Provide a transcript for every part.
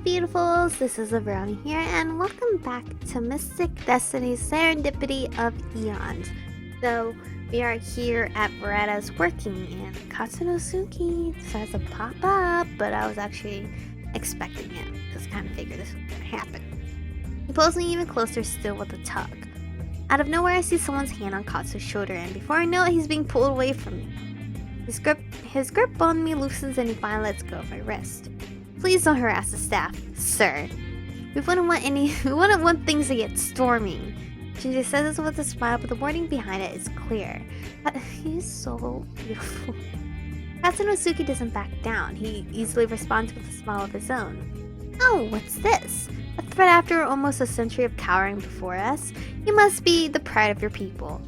beautifuls, this is Aromie here, and welcome back to Mystic Destinies Serendipity of Aeons. So, we are here at Veretta's working, and Katsunosuke decides to pop up, but I was actually expecting it, because I kind of figured this was going to happen. He pulls me even closer still with a tug. Out of nowhere, I see someone's hand on Katsu's shoulder, and before I know it, he's being pulled away from me. His grip on me loosens and he finally lets go of my wrist. Please don't harass the staff, sir. We wouldn't want things to get stormy. Shinji says this with a smile, but the wording behind it is clear. But he's so beautiful. Katsunosuke doesn't back down. He easily responds with a smile of his own. Oh, what's this? A threat after almost a century of cowering before us? You must be the pride of your people.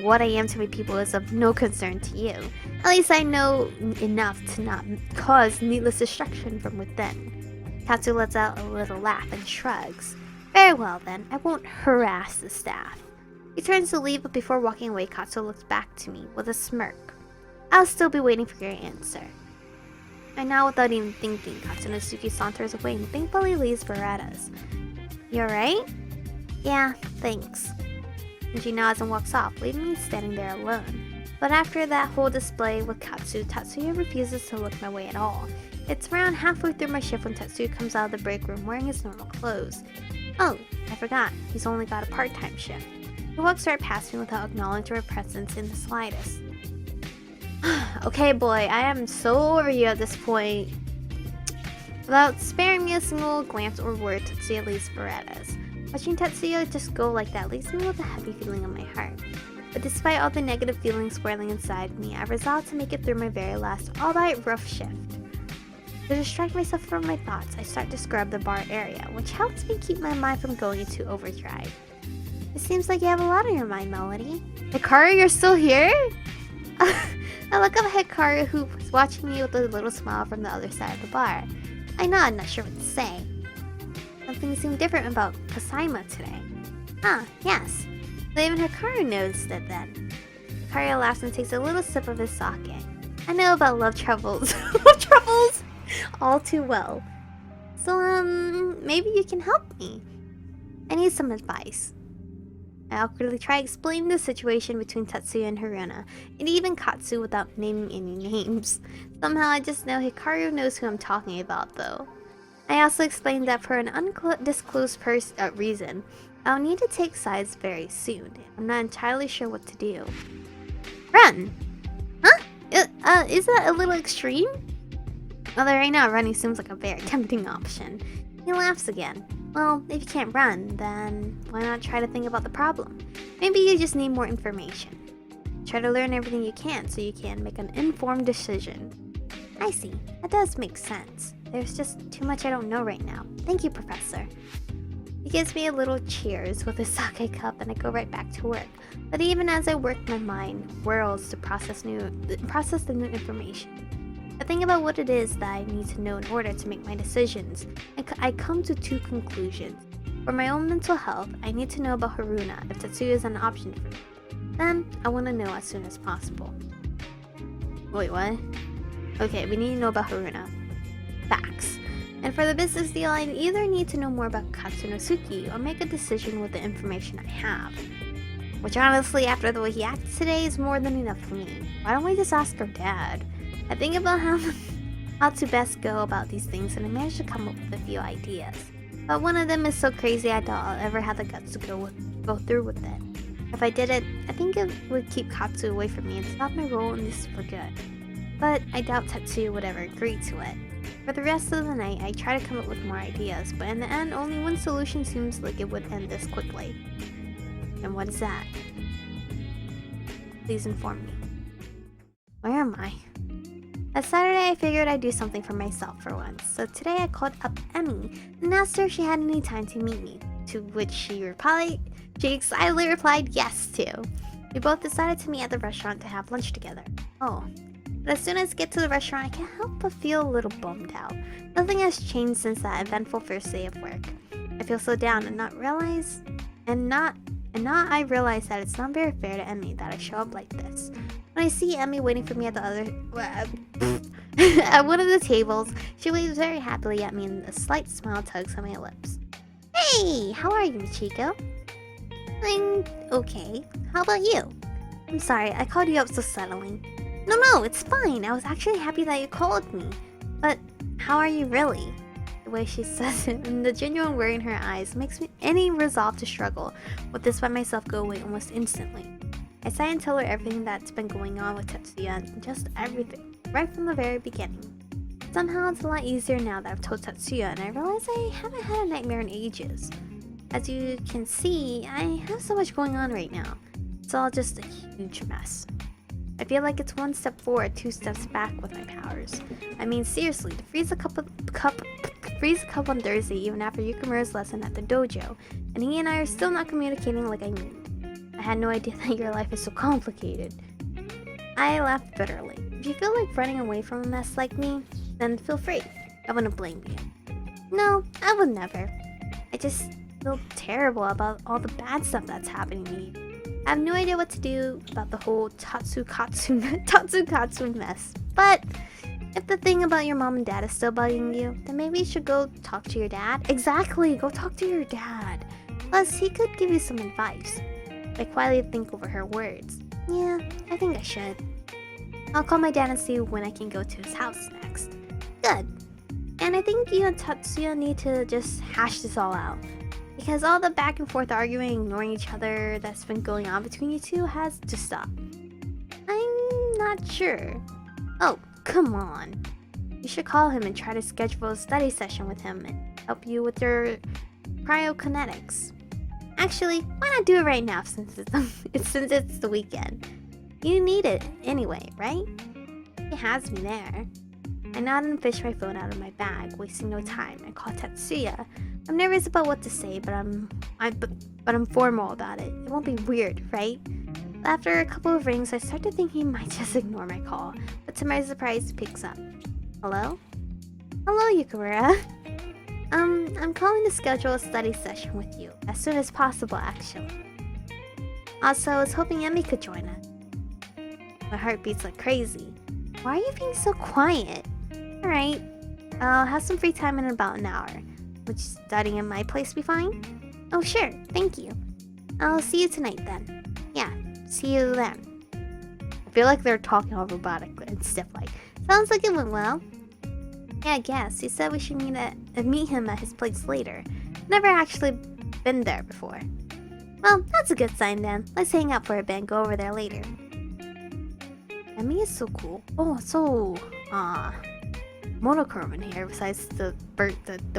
What I am to my people is of no concern to you. At least I know enough to not cause needless destruction from within. Katsu lets out a little laugh and shrugs. Very well then, I won't harass the staff. He turns to leave, but before walking away, Katsu looks back to me with a smirk. I'll still be waiting for your answer. And now, without even thinking, Katsunosuke saunters away and thankfully leaves Veretta's. You alright? Yeah, thanks. And she nods and walks off, leaving me standing there alone. But after that whole display with Katsu, Tatsuya refuses to look my way at all. It's around halfway through my shift when Tatsuya comes out of the break room wearing his normal clothes. Oh, I forgot, he's only got a part-time shift. He walks right past me without acknowledging her presence in the slightest. Okay boy, I am so over you at this point. Without sparing me a single glance or word, Tatsuya leaves Veretta's. Watching Tatsuya just go like that leaves me with a heavy feeling in my heart. But despite all the negative feelings swirling inside me, I resolved to make it through my very last, albeit rough shift. To distract myself from my thoughts, I start to scrub the bar area, which helps me keep my mind from going into overdrive. It seems like you have a lot on your mind, Melody. Hikaru, you're still here? I look up at Hikaru, who's watching me with a little smile from the other side of the bar. I nod, not sure what to say. Something seemed different about Kasaima today. Ah, yes. But even Hikaru noticed it then. Hikaru laughs and takes a little sip of his sake. I know about love troubles. Love troubles! All too well. So, maybe you can help me. I need some advice. I awkwardly try explaining the situation between Tatsuya and Haruna, and even Katsu without naming any names. Somehow I just know Hikaru knows who I'm talking about though. I also explained that for an undisclosed reason, I'll need to take sides very soon. I'm not entirely sure what to do. Run! Huh? Is that a little extreme? Although right now running seems like a very tempting option. He laughs again. Well, if you can't run, then why not try to think about the problem? Maybe you just need more information. Try to learn everything you can so you can make an informed decision. I see. That does make sense. There's just too much I don't know right now. Thank you, Professor. He gives me a little cheers with his sake cup and I go right back to work. But even as I work, my mind whirls to process the new information. I think about what it is that I need to know in order to make my decisions, and I come to two conclusions. For my own mental health, I need to know about Haruna if Tatsuya is an option for me. Then, I want to know as soon as possible. Wait, what? Okay, we need to know about Haruna. Facts. And for the business deal, I either need to know more about Katsunosuke or make a decision with the information I have. Which honestly, after the way he acted today, is more than enough for me. Why don't we just ask her dad? I think about how to best go about these things and I managed to come up with a few ideas. But one of them is so crazy I doubt I'll ever have the guts to go through with it. If I did it, I think it would keep Katsu away from me and stop my role in this for good. But I doubt Tatsuya would ever agree to it. For the rest of the night, I try to come up with more ideas, but in the end, only one solution seems like it would end this quickly. And what is that? Please inform me. Where am I? That Saturday, I figured I'd do something for myself for once, so today I called up Emmy and asked her if she had any time to meet me, to which she excitedly replied yes to. We both decided to meet at the restaurant to have lunch together. Oh, but as soon as I get to the restaurant, I can't help but feel a little bummed out. Nothing has changed since that eventful first day of work. I feel so down and I realize that it's not very fair to Emmy that I show up like this. When I see Emmy waiting for me at the other At one of the tables, she waves very happily at me and a slight smile tugs at my lips. Hey, how are you, Michiko? I'm okay. How about you? I'm sorry, I called you up so suddenly. No, it's fine. I was actually happy that you called me. But how are you really? The way she says it and the genuine worry in her eyes makes me any resolve to struggle with this by myself go away almost instantly. I sigh and tell her everything that's been going on with Tatsuya and just everything, right from the very beginning. Somehow it's a lot easier now that I've told Tatsuya and I realize I haven't had a nightmare in ages. As you can see, I have so much going on right now. It's all just a huge mess. I feel like it's one step forward, two steps back with my powers. I mean, seriously, to freeze a cup on Thursday even after Yukimura's lesson at the dojo, and he and I are still not communicating like I need. I had no idea that your life is so complicated. I laughed bitterly. If you feel like running away from a mess like me, then feel free. I wouldn't blame you. No, I would never. I just feel terrible about all the bad stuff that's happening to me. I have no idea what to do about the whole Tatsukatsu mess. But if the thing about your mom and dad is still bugging you, then maybe you should go talk to your dad. Exactly, go talk to your dad. Plus, he could give you some advice. I quietly think over her words. Yeah, I think I should. I'll call my dad and see when I can go to his house next. Good. And I think you and Tatsuya need to just hash this all out. Because all the back and forth arguing, ignoring each other that's been going on between you two has to stop. I'm not sure. Oh, come on. You should call him and try to schedule a study session with him and help you with your cryokinetics. Actually, why not do it right now since it's the weekend? You need it anyway, right? He has me there. I nod and fish my phone out of my bag, wasting no time. I call Tatsuya. I'm nervous about what to say, but I'm formal about it. It won't be weird, right? After a couple of rings, I start to think he might just ignore my call, but to my surprise, he picks up. Hello? Hello, Yukimura. I'm calling to schedule a study session with you as soon as possible, actually. Also, I was hoping Emmy could join us. My heart beats like crazy. Why are you being so quiet? Alright, I'll have some free time in about an hour. Would studying in my place be fine? Oh sure, thank you. I'll see you tonight then. Yeah, see you then. I feel like they're talking all robotic and stuff like, sounds like it went well. Yeah, I guess. He said we should meet him at his place later. Never actually been there before. Well, that's a good sign then. Let's hang out for a bit and go over there later. Emmy is so cool. Oh, so monochrome in here besides the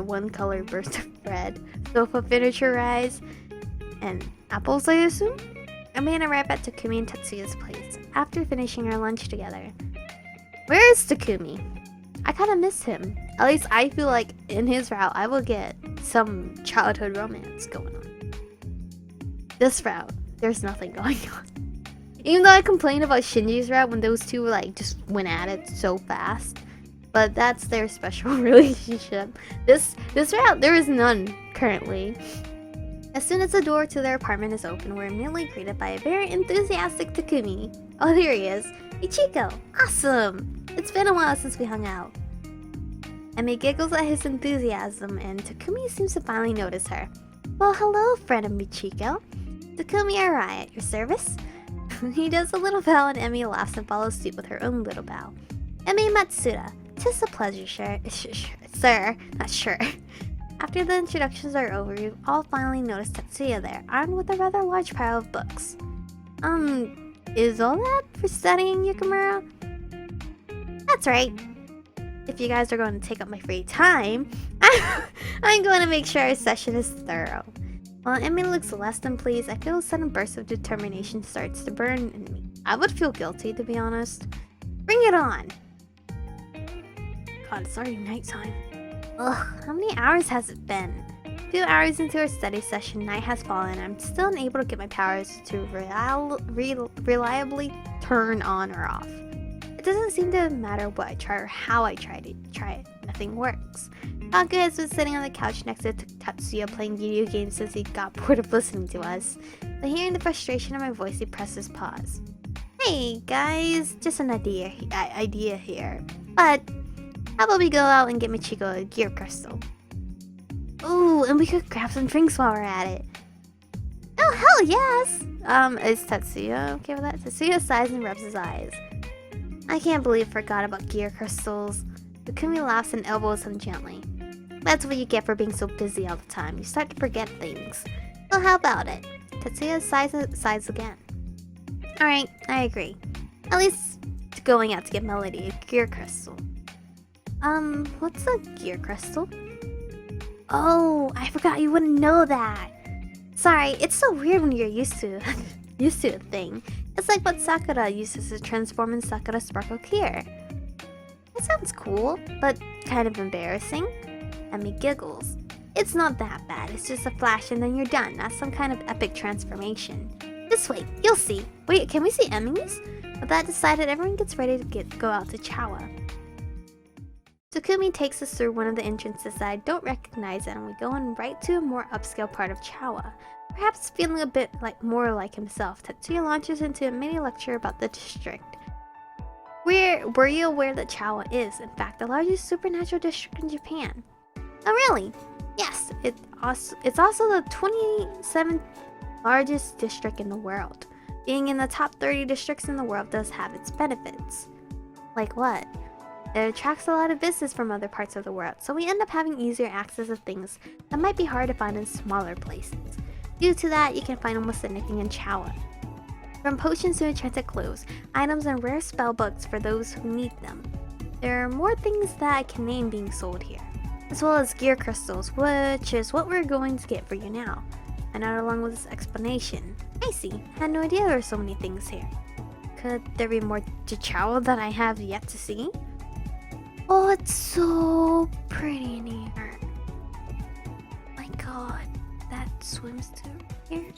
one color burst of red. Sofa furniture rise and apples, I assume? I made a right back to Takumi and Tatsuya's place after finishing our lunch together. Where is Takumi? I kind of miss him. At least I feel like in his route I will get some childhood romance going on. This route, there's nothing going on. Even though I complained about Shinji's route when those two like just went at it so fast. But that's their special relationship. This route, there is none currently. As soon as the door to their apartment is open, we're immediately greeted by a very enthusiastic Takumi. Oh, there he is. Ichiko, awesome! It's been a while since we hung out. Emmy giggles at his enthusiasm, and Takumi seems to finally notice her. Well, hello, friend of Michiko. Takumi Arai, at your service? He does a little bow, and Emmy laughs and follows suit with her own little bow. Emmy Matsuda, 'tis a pleasure, sir, not sure. After the introductions are over, you all finally notice Tatsuya there, armed with a rather large pile of books. Is all that for studying, Yukimura? That's right. If you guys are going to take up my free time, I'm going to make sure our session is thorough. While Emmy looks less than pleased, I feel a sudden burst of determination starts to burn in me. I would feel guilty, to be honest. Bring it on! God, it's already nighttime. Ugh, how many hours has it been? 2 hours into our study session, night has fallen, and I'm still unable to get my powers to reliably turn on or off. It doesn't seem to matter what I try or how I try it. Nothing works. Taka has been sitting on the couch next to Tatsuya playing video games since he got bored of listening to us. But hearing the frustration in my voice, he presses pause. Hey guys, just an idea here. But how about we go out and get Michiko a gear crystal? Ooh, and we could grab some drinks while we're at it. Oh, hell yes! Is Tatsuya okay with that? Tatsuya sighs and rubs his eyes. I can't believe I forgot about gear crystals. Takumi laughs and elbows him gently. That's what you get for being so busy all the time. You start to forget things. Well, how about it? Tatsuya sighs again. Alright, I agree. At least going out to get Melody a gear crystal. What's a gear crystal? Oh, I forgot you wouldn't know that. Sorry, it's so weird when you're used to a thing. It's like what Sakura uses to transform in Sakura Sparkle Clear. It sounds cool, but kind of embarrassing. Emmy giggles. It's not that bad, it's just a flash and then you're done, not some kind of epic transformation. Just wait, you'll see. Wait, can we see Emmys? With that decided, everyone gets ready to go out to Chawa. Takumi takes us through one of the entrances that I don't recognize, and we go in right to a more upscale part of Chawa. Perhaps feeling a bit more like himself, Tatsuya launches into a mini lecture about the district. Were you aware that Chawa is, in fact, the largest supernatural district in Japan? Oh really? Yes, it's also the 27th largest district in the world. Being in the top 30 districts in the world does have its benefits. Like what? It attracts a lot of business from other parts of the world, so we end up having easier access to things that might be hard to find in smaller places. Due to that, you can find almost anything in Chawa. From potions to enchanted clothes, items and rare spell books for those who need them. There are more things that I can name being sold here, as well as gear crystals, which is what we're going to get for you now. And not along with this explanation. I see, I had no idea there were so many things here. Could there be more to Chawa that I have yet to see? Oh, it's so pretty in here. My god, that swimsuit here.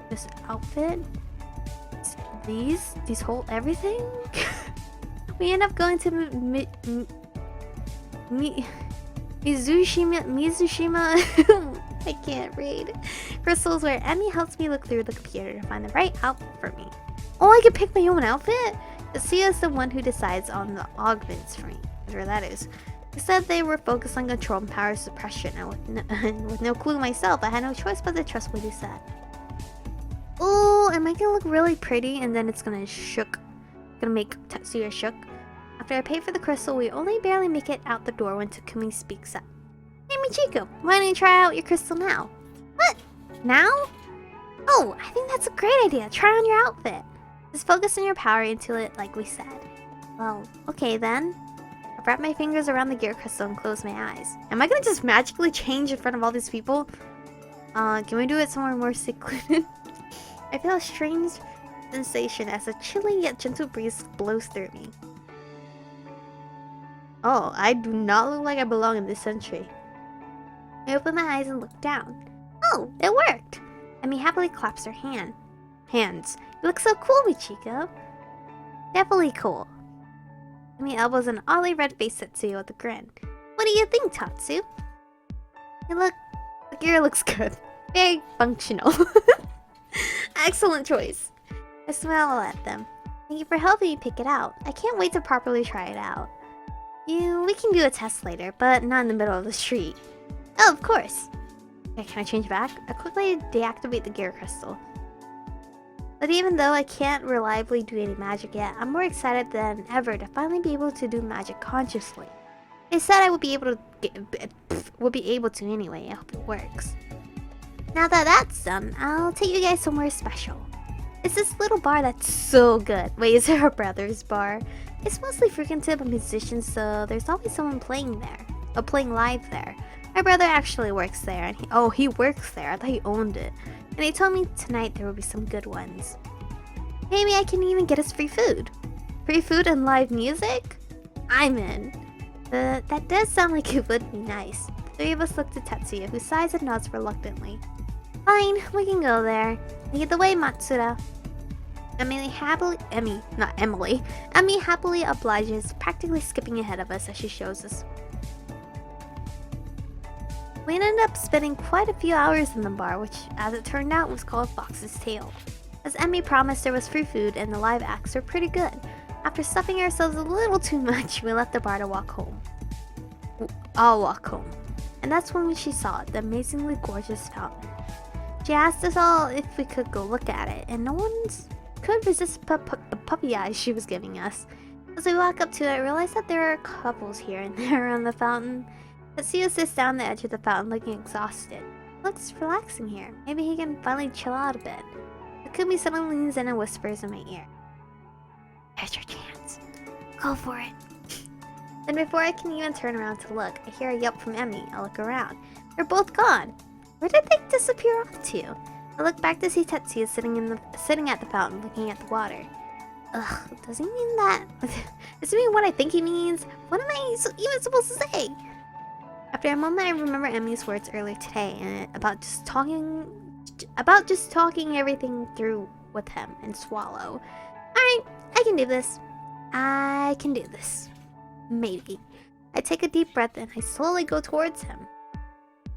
This outfit. These whole everything. We end up going to Mizushima. I can't read. Crystals where Emmy helps me look through the computer to find the right outfit for me. Oh, I can pick my own outfit? Tatsuya is the one who decides on the augments for me, whatever that is. He said they were focused on control and power suppression, and with no clue myself, I had no choice but to trust what he said. Oh, am I gonna look really pretty and then it's gonna make Tatsuya shook? After I pay for the crystal, we only barely make it out the door when Takumi speaks up. Hey Michiko, why don't you try out your crystal now? What? Now? Oh, I think that's a great idea. Try on your outfit. Just focus on your power into it like we said. Well, okay then. I wrap my fingers around the gear crystal and close my eyes. Am I gonna just magically change in front of all these people? Can we do it somewhere more secluded? I feel a strange sensation as a chilly yet gentle breeze blows through me. Oh, I do not look like I belong in this century. I open my eyes and look down. Oh, it worked! Emmy happily claps her hands. You look so cool, Michiko. Definitely cool. Emmy elbows an oddly red-faced Tatsuya with a grin. What do you think, Tatsu? The gear looks good. Very functional. Excellent choice. I smile at them. Thank you for helping me pick it out. I can't wait to properly try it out. We can do a test later, but not in the middle of the street. Oh, of course. Okay, can I change back? I quickly deactivate the gear crystal. But even though I can't reliably do any magic yet, I'm more excited than ever to finally be able to do magic consciously. They said I would be able to anyway. I hope it works. Now that that's done, I'll take you guys somewhere special. It's this little bar that's so good. Wait, is it her brother's bar? It's mostly frequented by musicians, so there's always someone playing there. Playing live there. My brother actually works there, and he works there. I thought he owned it. And he told me tonight there will be some good ones. Maybe I can even get us free food. Free food and live music? I'm in. That does sound like it would be nice. The three of us look to Tatsuya, who sighs and nods reluctantly. Fine, we can go there. Lead the way, Matsuda. Emmy happily obliges, practically skipping ahead of us as she shows us. We ended up spending quite a few hours in the bar, which, as it turned out, was called Fox's Tail. As Emmy promised, there was free food and the live acts were pretty good. After stuffing ourselves a little too much, we left the bar to walk home. I'll walk home. And that's when she saw it, the amazingly gorgeous fountain. She asked us all if we could go look at it, and no one could resist the puppy eyes she was giving us. As we walk up to it, I realized that there are couples here and there around the fountain. Tatsuya sits down the edge of the fountain looking exhausted. It looks relaxing here. Maybe he can finally chill out a bit. Akumi suddenly leans in and whispers in my ear. Here's your chance. Go for it. Then before I can even turn around to look, I hear a yelp from Emmy. I look around. They're both gone. Where did they disappear off to? I look back to see Tatsuya sitting at the fountain looking at the water. Ugh, does he mean that? Does he mean what I think he means? What am I even supposed to say? After a moment, I remember Emmy's words earlier today and about just talking everything through with him and swallow. Alright, I can do this. I can do this. Maybe. I take a deep breath and I slowly go towards him.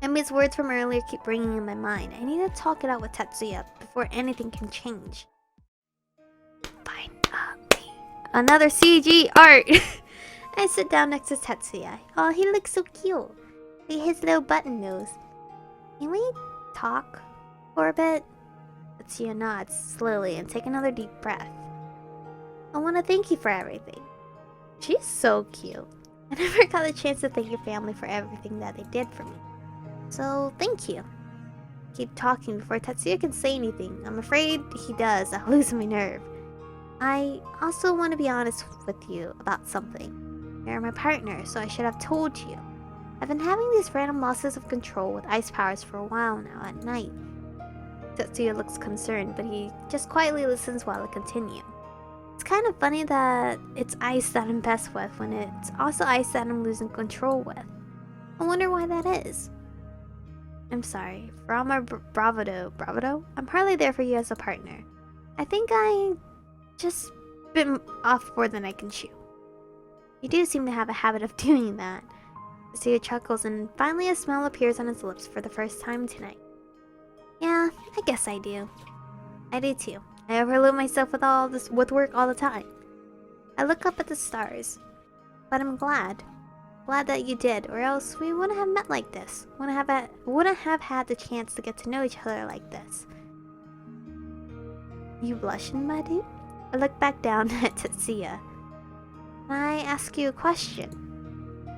Emmy's words from earlier keep ringing in my mind. I need to talk it out with Tatsuya before anything can change. Fine. Another CG art! I sit down next to Tatsuya. Oh, he looks so cute. See his little button nose. Can we talk for a bit? Tatsuya nods slowly and take another deep breath. I want to thank you for everything. She's so cute. I never got the chance to thank your family for everything that they did for me. So, thank you. Keep talking before Tatsuya can say anything. I'm afraid he does. I'll lose my nerve. I also want to be honest with you about something. You're my partner, so I should have told you. I've been having these random losses of control with ice powers for a while now at night. Tatsuya looks concerned, but he just quietly listens while I continue. It's kind of funny that it's ice that I'm best with when it's also ice that I'm losing control with. I wonder why that is. I'm sorry. For all my bravado, I'm hardly there for you as a partner. I think I just bit off more than I can chew. You do seem to have a habit of doing that. Tatsuya chuckles and finally a smile appears on his lips for the first time tonight. Yeah, I guess I do. I do too. I overload myself with work all the time. I look up at the stars. But I'm glad. Glad that you did, or else we wouldn't have met like this. Wouldn't have had the chance to get to know each other like this. You blushing, my dude? I look back down at Tatsuya. Can I ask you a question?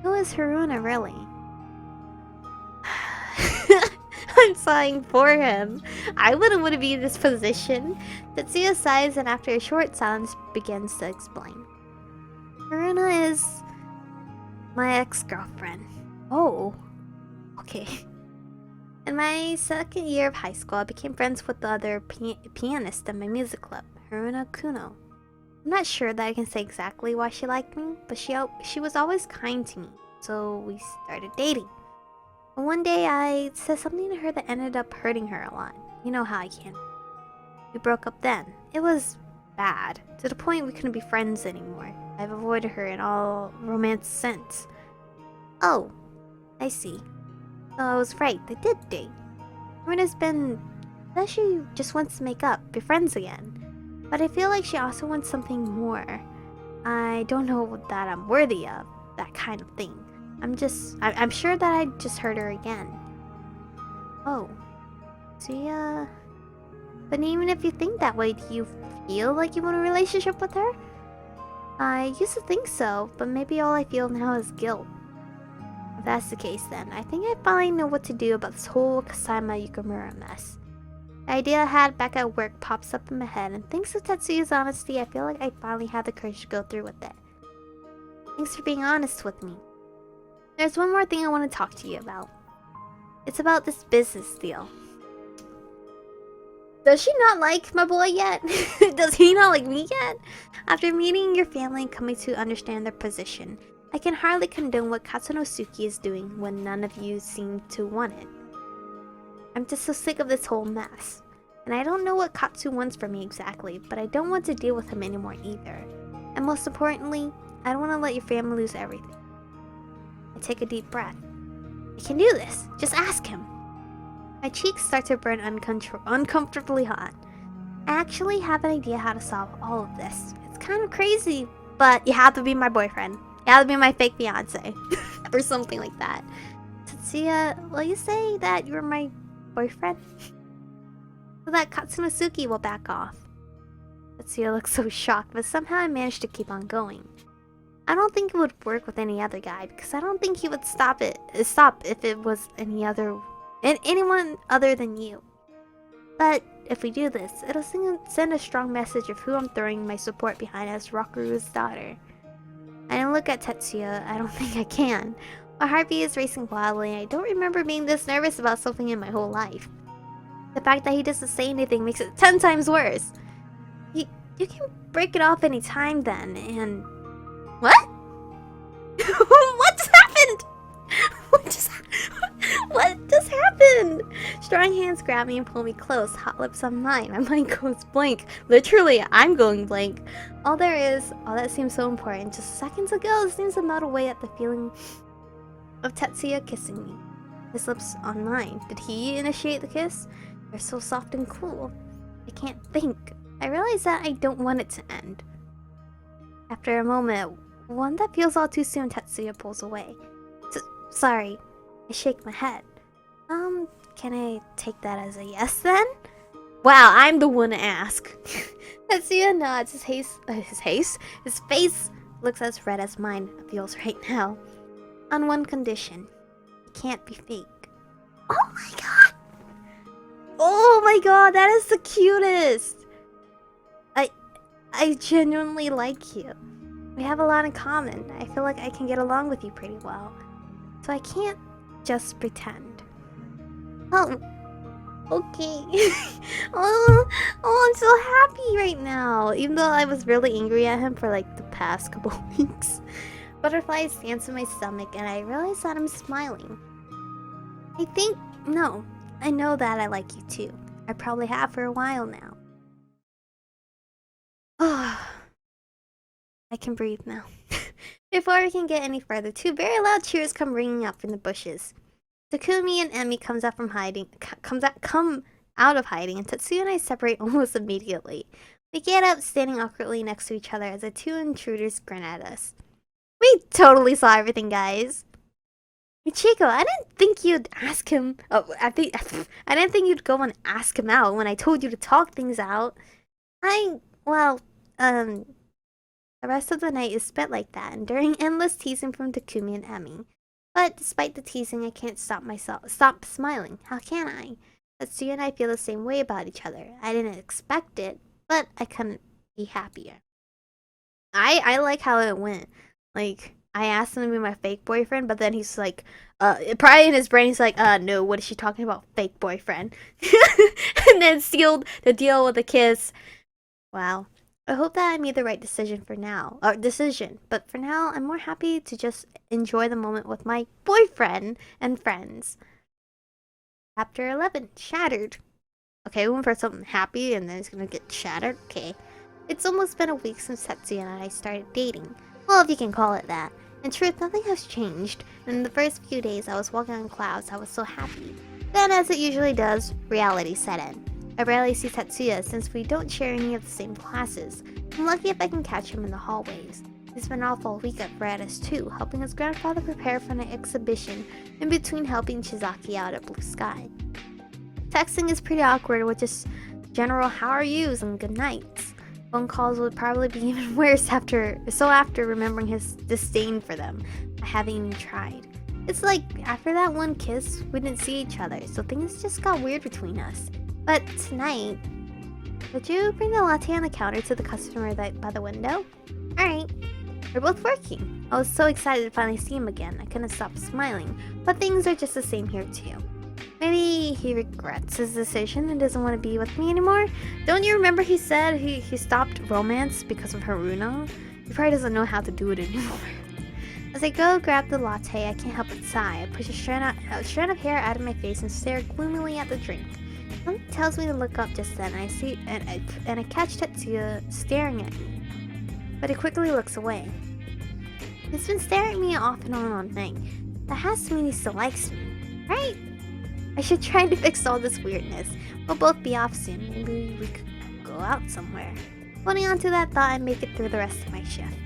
Who is Haruna really? I'm sighing for him. I wouldn't want to be in this position. Tatsuya sighs and after a short silence begins to explain. Haruna is my ex-girlfriend. Oh, okay. In my second year of high school, I became friends with the other pianist in my music club, Haruna Kuno. I'm not sure that I can say exactly why she liked me, but she was always kind to me, so we started dating. But one day I said something to her that ended up hurting her a lot. You know how I can. We broke up then. It was bad, to the point we couldn't be friends anymore. I've avoided her in all romance since. Oh, I see. So I was right, they did date. Haruna's says she just wants to make up, be friends again. But I feel like she also wants something more. I don't know that I'm worthy of that kind of thing. I'm sure that I just hurt her again. Oh. So but even if you think that way, do you feel like you want a relationship with her? I used to think so, but maybe all I feel now is guilt. If that's the case then, I think I finally know what to do about this whole Kasama Yukamura mess. The idea I had back at work pops up in my head, and thanks to Tatsuya's honesty, I feel like I finally have the courage to go through with it. Thanks for being honest with me. There's one more thing I want to talk to you about. It's about this business deal. Does she not like my boy yet? Does he not like me yet? After meeting your family and coming to understand their position, I can hardly condone what Katsunosuke is doing when none of you seem to want it. I'm just so sick of this whole mess. And I don't know what Katsu wants from me exactly, but I don't want to deal with him anymore either. And most importantly, I don't want to let your family lose everything. I take a deep breath. You can do this. Just ask him. My cheeks start to burn uncomfortably hot. I actually have an idea how to solve all of this. It's kind of crazy, but you have to be my boyfriend. You have to be my fake fiance. Or something like that. Tatsuya, will you say that you're my boyfriend? So that Katsunosuke will back off. Tatsuya looks so shocked, but somehow I managed to keep on going. I don't think it would work with any other guy, because I don't think he would stop if it was anyone other than you. But if we do this, it'll send a strong message of who I'm throwing my support behind as Rakuru's daughter. I don't look at Tatsuya. I don't think I can. My heartbeat is racing wildly, and I don't remember being this nervous about something in my whole life. The fact that he doesn't say anything makes it 10 times worse. You can break it off any time then, and... What? What just happened? What just happened? Strong hands grab me and pull me close, hot lips on mine. My mind goes blank. Literally, I'm going blank. All that seems so important. Just seconds ago, it seems to melt away at the feeling of Tatsuya kissing me. His lips on mine. Did he initiate the kiss? They're so soft and cool. I can't think. I realize that I don't want it to end. After a moment, one that feels all too soon, Tatsuya pulls away. Sorry. I shake my head. Can I take that as a yes then? Wow, I'm the one to ask. Tatsuya nods. His face looks as red as mine feels right now. On one condition. It can't be fake. Oh my god! Oh my god, that is the cutest! I genuinely like you. We have a lot in common. I feel like I can get along with you pretty well. So I can't just pretend. Oh, okay. I'm so happy right now. Even though I was really angry at him for like the past couple weeks. Butterflies dance in my stomach and I realize that I'm smiling. I know that I like you too. I probably have for a while now. Oh, I can breathe now. Before we can get any further, two very loud cheers come ringing up from the bushes. Takumi and Emi come out of hiding, and Tatsuya and I separate almost immediately. We get up, standing awkwardly next to each other as the two intruders grin at us. We totally saw everything, guys. Ichigo, I didn't think you'd ask him. I didn't think you'd go and ask him out when I told you to talk things out. The rest of the night is spent like that, enduring endless teasing from Takumi and Emi. But despite the teasing, I can't stop smiling. How can I? Tatsuya and I feel the same way about each other. I didn't expect it, but I couldn't be happier. I like how it went. Like, I asked him to be my fake boyfriend, but then he's like, probably in his brain, he's like, no, what is she talking about? Fake boyfriend. And then sealed the deal with a kiss. Wow. I hope that I made the right decision, but for now, I'm more happy to just enjoy the moment with my boyfriend and friends. Chapter 11, Shattered. Okay, we went for something happy and then it's gonna get shattered. Okay. It's almost been a week since Tatsuya and I started dating. Well, if you can call it that. In truth, nothing has changed. In the first few days, I was walking on clouds. I was so happy. Then, as it usually does, reality set in. I rarely see Tatsuya since we don't share any of the same classes. I'm lucky if I can catch him in the hallways. He's been off all week at Verada's too, helping his grandfather prepare for an exhibition, in between helping Shizaki out at Blue Sky. Texting is pretty awkward with just general how are yous and good nights. Phone calls would probably be even worse after remembering his disdain for them. I haven't even tried. It's like, after that one kiss, we didn't see each other, so things just got weird between us. But tonight, would you bring the latte on the counter to the customer by the window? Alright. We're both working. I was so excited to finally see him again, I couldn't stop smiling, but things are just the same here too. Maybe he regrets his decision and doesn't want to be with me anymore? Don't you remember he said he stopped romance because of Haruna? He probably doesn't know how to do it anymore. As I go grab the latte, I can't help but sigh. I push a strand of hair out of my face and stare gloomily at the drink. Something tells me to look up just then, and I catch Tatsuya staring at me. But he quickly looks away. He's been staring at me off and on all night. That has to mean he still likes me, right? I should try to fix all this weirdness. We'll both be off soon. Maybe we could go out somewhere. Holding on to that thought, I make it through the rest of my shift.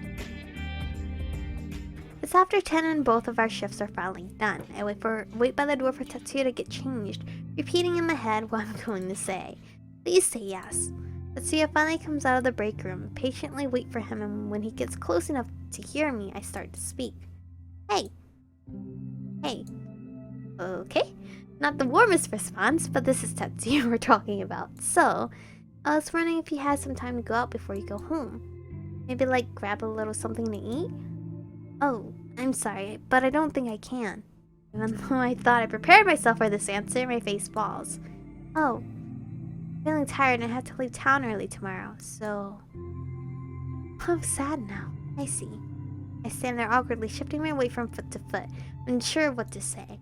It's after 10 and both of our shifts are finally done. I wait by the door for Tatsuya to get changed, repeating in my head what I'm going to say. Please say yes. Tatsuya finally comes out of the break room, patiently wait for him, and when he gets close enough to hear me, I start to speak. Hey. Hey. Okay. Not the warmest response, but this is Tatsuya we're talking about. So, I was wondering if you had some time to go out before you go home. Maybe like grab a little something to eat? Oh, I'm sorry, but I don't think I can. Even though I thought I prepared myself for this answer, my face falls. Oh, I'm feeling tired and I have to leave town early tomorrow, so... I'm sad now. I see. I stand there awkwardly, shifting my weight from foot to foot, unsure of what to say.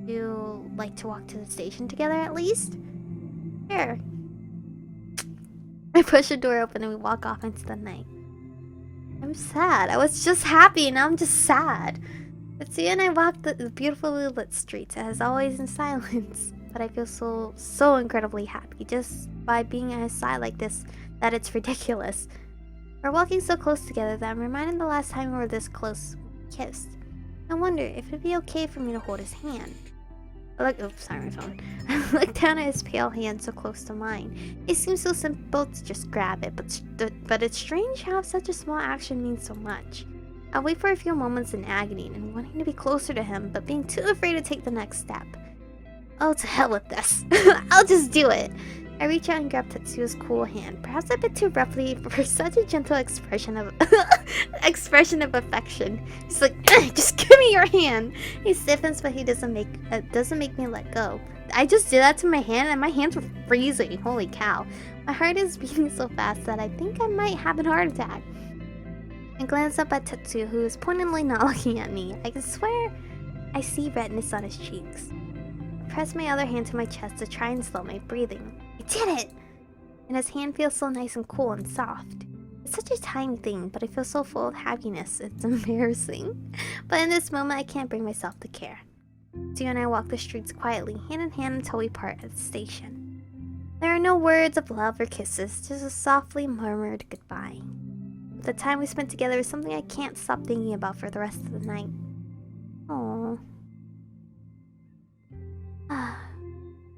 You like to walk to the station together at least? Sure. I push the door open and we walk off into the night. I'm sad. I was just happy and now I'm just sad. Tatsuya and I walk the beautifully lit streets, as always in silence. But I feel so incredibly happy just by being at his side like this that it's ridiculous. We're walking so close together that I'm reminded the last time we were this close, we kissed. I wonder if it'd be okay for me to hold his hand. Oops, sorry, my phone. I look down at his pale hand so close to mine. It seems so simple to just grab it, but it's strange how such a small action means so much. I wait for a few moments in agony and wanting to be closer to him, but being too afraid to take the next step. Oh, to hell with this. I'll just do it. I reach out and grab Tatsuya's cool hand, perhaps a bit too roughly for such a gentle expression of affection. He's like, just give me your hand. He stiffens, but he doesn't make me let go. I just did that to my hand, and my hands were freezing. Holy cow! My heart is beating so fast that I think I might have a heart attack. I glance up at Tatsuya, who is pointedly not looking at me. I can swear I see redness on his cheeks. I press my other hand to my chest to try and slow my breathing. I did it! And his hand feels so nice and cool and soft. It's such a tiny thing, but I feel so full of happiness, it's embarrassing. But in this moment, I can't bring myself to care. Tatsuya and I walk the streets quietly, hand in hand until we part at the station. There are no words of love or kisses, just a softly murmured goodbye. But the time we spent together is something I can't stop thinking about for the rest of the night. Aww.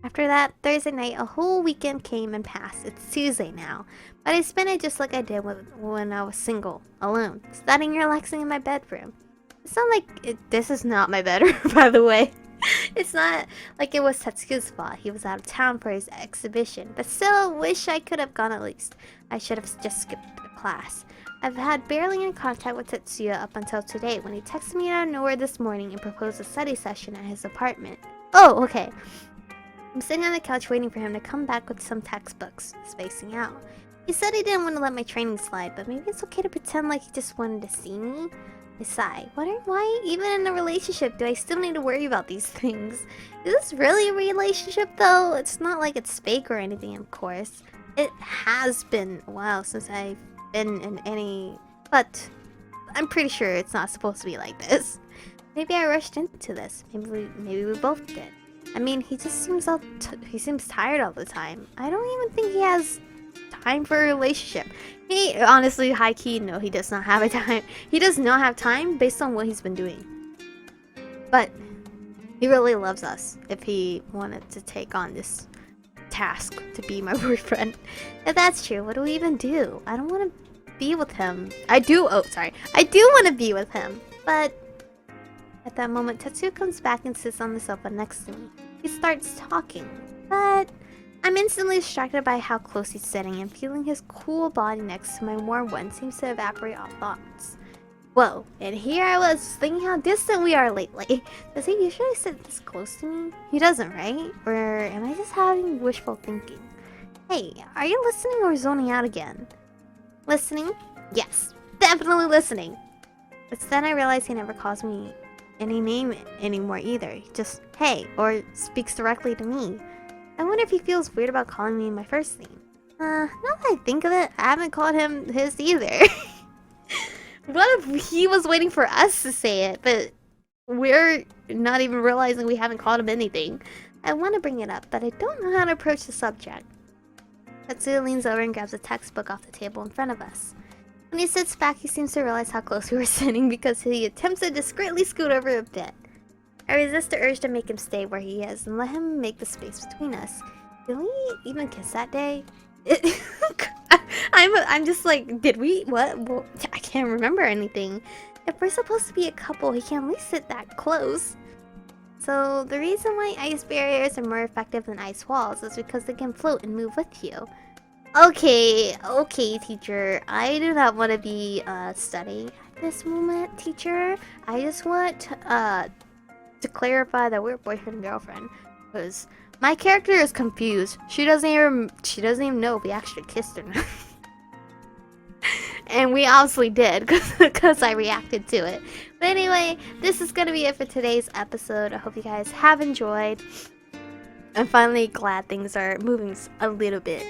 After that, Thursday night, a whole weekend came and passed. It's Tuesday now, but I spent it just like I did when I was single, alone, studying and relaxing in my bedroom. It's not like this is not my bedroom, by the way. It's not like it was Tatsuya's fault. He was out of town for his exhibition, but still wish I could have gone at least. I should have just skipped the class. I've had barely any contact with Tatsuya up until today when he texted me out of nowhere this morning and proposed a study session at his apartment. Oh, okay. I'm sitting on the couch waiting for him to come back with some textbooks, spacing out. He said he didn't want to let my training slide, but maybe it's okay to pretend like he just wanted to see me. I sigh, wondering why, even in a relationship, do I still need to worry about these things? Is this really a relationship, though? It's not like it's fake or anything, of course. It has been a while since I've been in any... But I'm pretty sure it's not supposed to be like this. Maybe I rushed into this. Maybe we both did. I mean, he just seems he seems tired all the time. I don't even think he has time for a relationship. He honestly, high key, no, he does not have a time. He does not have time based on what he's been doing. But he really loves us if he wanted to take on this task to be my boyfriend. If that's true, what do we even do? I don't want to be with him. I do want to be with him, but at that moment, Tatsuya comes back and sits on the sofa next to me. He starts talking, but I'm instantly distracted by how close he's sitting, and feeling his cool body next to my warm one seems to evaporate all thoughts. Whoa, and here I was thinking how distant we are lately. Does he usually sit this close to me? He doesn't, right? Or am I just having wishful thinking? Hey, are you listening or zoning out again? Listening? Yes, definitely listening. But then I realize he never calls me any name anymore either. Just hey, or speaks directly to me. I wonder if he feels weird about calling me my first name. Now that I think of it, I haven't called him his either. What if he was waiting for us to say it, but we're not even realizing we haven't called him anything? I want to bring it up, but I don't know how to approach the subject. Tatsuya leans over and grabs a textbook off the table in front of us. When he sits back, he seems to realize how close we were sitting because he attempts to discreetly scoot over a bit. I resist the urge to make him stay where he is and let him make the space between us. Did we even kiss that day? I'm just like, did we? What? Well, I can't remember anything. If we're supposed to be a couple, he can't at least sit that close. So the reason why ice barriers are more effective than ice walls is because they can float and move with you. Okay, teacher. I do not want to be studying at this moment, teacher. I just want to clarify that we're boyfriend and girlfriend, because my character is confused. She doesn't even know if we actually kissed or not. And we obviously did, because I reacted to it. But anyway, this is gonna be it for today's episode. I hope you guys have enjoyed. I'm finally glad things are moving a little bit.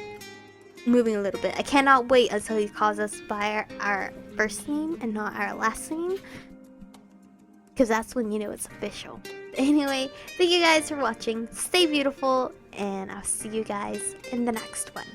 I cannot wait until he calls us by our first name and not our last name, because that's when you know it's official. Anyway, thank you guys for watching. Stay beautiful, and I'll see you guys in the next one.